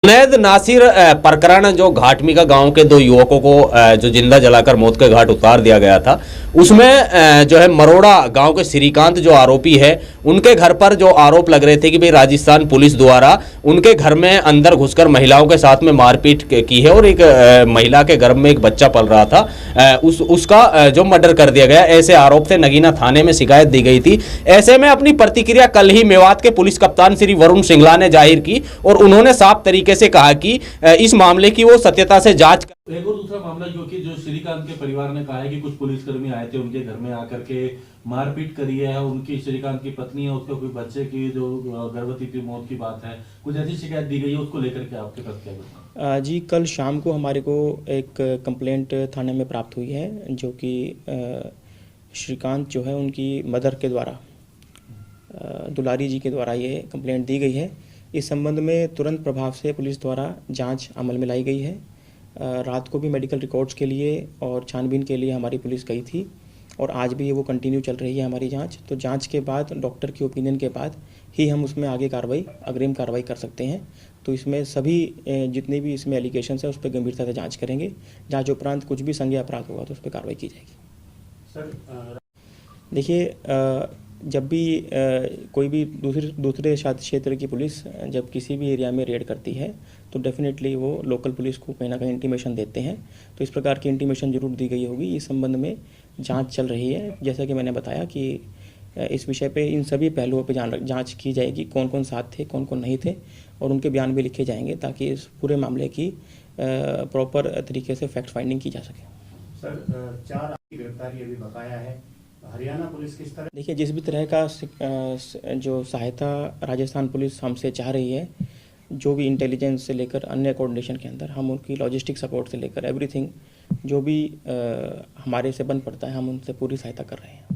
जुनैद नासिर प्रकरण जो घाटमिका गांव के 2 युवकों को जो जिंदा जलाकर मौत के घाट उतार दिया गया था, उसमें जो है मरोड़ा गांव के श्रीकांत जो आरोपी है, उनके घर पर जो आरोप लग रहे थे कि भाई राजस्थान पुलिस द्वारा उनके घर में अंदर घुसकर महिलाओं के साथ में मारपीट की है और एक महिला के गर्भ में एक बच्चा पल रहा था, उसका जो मर्डर कर दिया गया, ऐसे आरोप थे। नगीना थाने में शिकायत दी गई थी। ऐसे में अपनी प्रतिक्रिया कल ही मेवात के पुलिस कप्तान श्री वरुण सिंगला ने जाहिर की और उन्होंने साफ तरीके से कहा कि इस मामले की वो सत्यता से जांच। एक और दूसरा मामला जो श्रीकांत के परिवार ने कहा है कि कुछ पुलिसकर्मी आए थे, उनके घर में आकर के मारपीट करी है। उनकी श्रीकांत की पत्नी है, उसको कोई बच्चे की जो गर्भवती की मौत की बात है, कुछ ऐसी शिकायत दी गई है, उसको लेकर के आपके पास क्या बताएं? जी, कल शाम को हमारे को एक कंप्लेंट थाने में प्राप्त हुई है, जो कि श्रीकांत जो है उनकी मदर के द्वारा, दुलारी जी के द्वारा ये कंप्लेंट दी गई है। इस संबंध में तुरंत प्रभाव से पुलिस द्वारा जांच अमल में लाई गई है। रात को भी मेडिकल रिकॉर्ड्स के लिए और छानबीन के लिए हमारी पुलिस गई थी और आज भी वो कंटिन्यू चल रही है हमारी जांच। तो जांच के बाद डॉक्टर की ओपिनियन के बाद ही हम उसमें आगे अग्रिम कार्रवाई कर सकते हैं। तो इसमें सभी जितने भी इसमें एलिगेशंस है उस पर गंभीरता से जाँच करेंगे। जाँच उपरांत कुछ भी संज्ञेय अपराध होगा तो उस पर कार्रवाई की जाएगी। सर देखिए, जब भी कोई भी दूसरे क्षेत्र की पुलिस जब किसी भी एरिया में रेड करती है तो डेफिनेटली वो लोकल पुलिस को कहीं ना कहीं इंटीमेशन देते हैं। तो इस प्रकार की इंटीमेशन जरूर दी गई होगी। इस संबंध में जांच चल रही है। जैसा कि मैंने बताया कि इस विषय पे इन सभी पहलुओं पे जांच की जाएगी, कौन कौन साथ थे, कौन कौन नहीं थे, और उनके बयान भी लिखे जाएंगे ताकि इस पूरे मामले की प्रॉपर तरीके से फैक्ट फाइंडिंग की जा सके। सर, 4 आरोपी गिरफ्तारी अभी बकाया है। हरियाणा पुलिस किस तरह? देखिए, जिस भी तरह का जो सहायता राजस्थान पुलिस हमसे चाह रही है, जो भी इंटेलिजेंस से लेकर अन्य कोऑर्डिनेशन के अंदर, हम उनकी लॉजिस्टिक सपोर्ट से लेकर एवरीथिंग जो भी हमारे से बन पड़ता है, हम उनसे पूरी सहायता कर रहे हैं।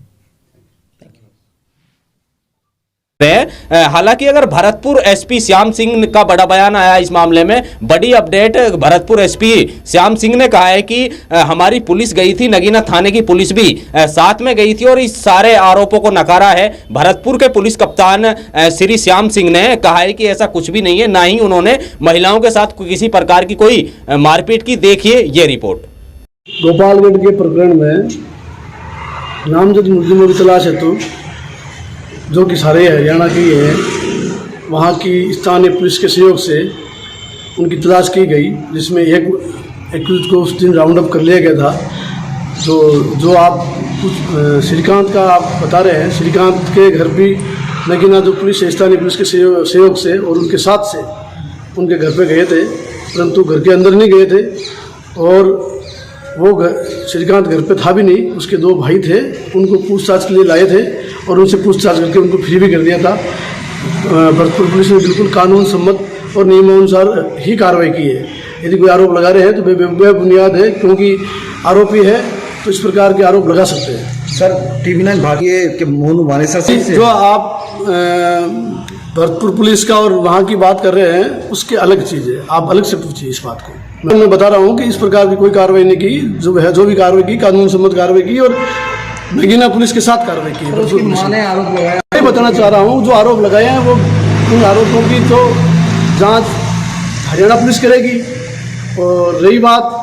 हालांकि अगर भरतपुर एसपी श्याम सिंह का बड़ा बयान आया इस मामले में, बड़ी अपडेट। भरतपुर एसपी श्याम सिंह ने कहा है कि हमारी पुलिस गई थी, नगीना थाने की पुलिस भी साथ में गई थी और इस सारे आरोपों को नकारा है। भरतपुर के पुलिस कप्तान श्री श्याम सिंह ने कहा है कि ऐसा कुछ भी नहीं है, ना ही उन्होंने महिलाओं के साथ किसी प्रकार की कोई मारपीट की। देखिए ये रिपोर्ट। गोपालगढ़ के प्रकरण में नामजद मुलजिमों की तलाश हेतु, जो कि सारे हरियाणा की है, वहाँ की स्थानीय पुलिस के सहयोग से उनकी तलाश की गई, जिसमें एक एक्यूज को उस दिन राउंड अप कर लिया गया था। तो जो आप कुछ श्रीकांत का आप बता रहे हैं, श्रीकांत के घर भी नगीना जो पुलिस है, स्थानीय पुलिस के सहयोग से और उनके साथ से उनके घर पे गए थे, परंतु घर के अंदर नहीं गए थे। और वो श्रीकांत घर पे था भी नहीं, उसके 2 भाई थे, उनको पूछताछ के लिए लाए थे और उनसे पूछताछ करके उनको फ्री भी कर दिया था। भरतपुर पुलिस ने बिल्कुल कानून सम्मत और नियमानुसार ही कार्रवाई की है। यदि कोई आरोप लगा रहे हैं तो बेबुनियाद है, क्योंकि आरोपी है तो इस प्रकार के आरोप लगा सकते हैं। सर, TV9 भाग्य के मोनू मानेसर से जो आप भरतपुर पुलिस का और वहाँ की बात कर रहे हैं, उसके अलग चीज़ है, आप अलग से पूछिए इस बात को। मैं बता रहा हूँ कि इस प्रकार की कोई कार्रवाई नहीं की, जो भी कार्रवाई की कानून सम्मत कार्रवाई की और नगीना पुलिस के साथ कार्रवाई की। आरोप लगाया, मैं बताना चाह रहा हूँ, जो आरोप लगाए हैं वो उन आरोपों की तो जांच हरियाणा पुलिस करेगी। और रही बात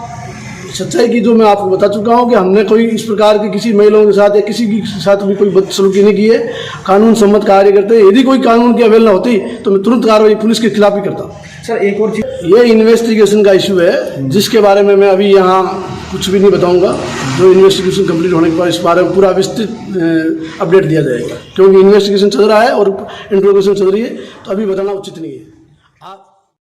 सच्चाई की, जो मैं आपको बता चुका हूँ कि हमने कोई इस प्रकार की किसी महिलाओं के साथ या किसी के साथ भी कोई बदसलूकी नहीं की है। कानून सम्मत कार्य करते हैं। यदि कोई कानून की अवहेलना होती तो मैं तुरंत कार्रवाई पुलिस के खिलाफ ही करता। सर, एक और चीज, ये इन्वेस्टिगेशन का इशू है, जिसके बारे में मैं अभी यहाँ कुछ भी नहीं बताऊंगा। जो इन्वेस्टिगेशन कंप्लीट होने के बाद इस बारे में पूरा विस्तृत अपडेट दिया जाएगा, क्योंकि इन्वेस्टिगेशन चल रहा है और इंट्रोगेशन चल रही है, तो अभी बताना उचित नहीं है।